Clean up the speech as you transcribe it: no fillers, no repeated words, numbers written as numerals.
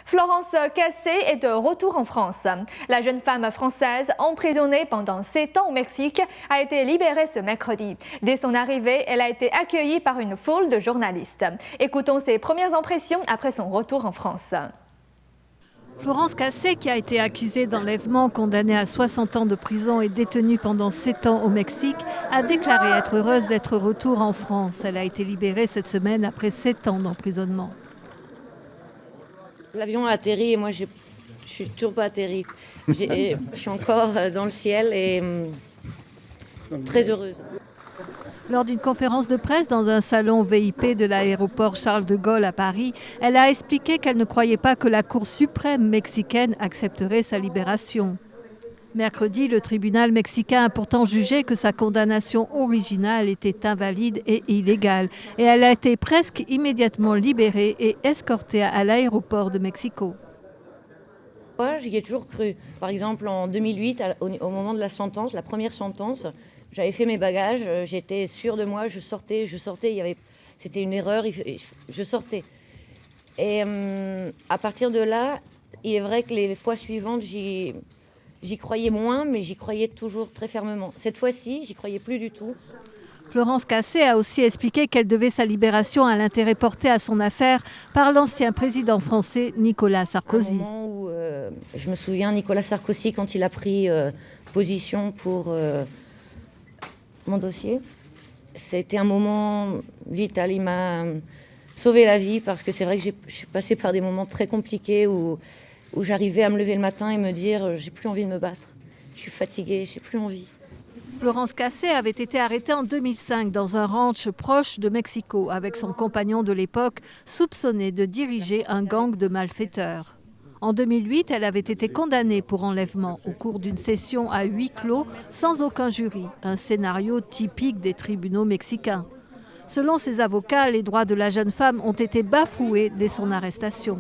Florence Cassé est de retour en France. La jeune femme française, emprisonnée pendant 7 ans au Mexique, a été libérée ce mercredi. Dès son arrivée, elle a été accueillie par une foule de journalistes. Écoutons ses premières impressions après son retour en France. Florence Cassé, qui a été accusée d'enlèvement, condamnée à 60 ans de prison et détenue pendant 7 ans au Mexique, a déclaré être heureuse d'être retour en France. Elle a été libérée cette semaine après 7 ans d'emprisonnement. L'avion a atterri et moi je suis toujours pas atterri. Je suis encore dans le ciel et très heureuse. Lors d'une conférence de presse dans un salon VIP de l'aéroport Charles de Gaulle à Paris, elle a expliqué qu'elle ne croyait pas que la Cour suprême mexicaine accepterait sa libération. Mercredi, le tribunal mexicain a pourtant jugé que sa condamnation originale était invalide et illégale. Et elle a été presque immédiatement libérée et escortée à l'aéroport de Mexico. Moi, j'y ai toujours cru. Par exemple, en 2008, au moment de la sentence, la première sentence, j'avais fait mes bagages, j'étais sûre de moi, je sortais, c'était une erreur, je sortais. Et à partir de là, il est vrai que les fois suivantes, j'y croyais moins, mais j'y croyais toujours très fermement. Cette fois-ci, j'y croyais plus du tout. Florence Cassé a aussi expliqué qu'elle devait sa libération à l'intérêt porté à son affaire par l'ancien président français Nicolas Sarkozy. À un moment où, je me souviens, Nicolas Sarkozy, quand il a pris position pour mon dossier, c'était un moment vital. Il m'a sauvé la vie parce que c'est vrai que je suis passée par des moments très compliqués où j'arrivais à me lever le matin et me dire j'ai plus envie de me battre, je suis fatiguée, j'ai plus envie. Florence Cassé avait été arrêtée en 2005 dans un ranch proche de Mexico avec son compagnon de l'époque, soupçonné de diriger un gang de malfaiteurs. En 2008, elle avait été condamnée pour enlèvement au cours d'une session à huis clos sans aucun jury, un scénario typique des tribunaux mexicains. Selon ses avocats, les droits de la jeune femme ont été bafoués dès son arrestation.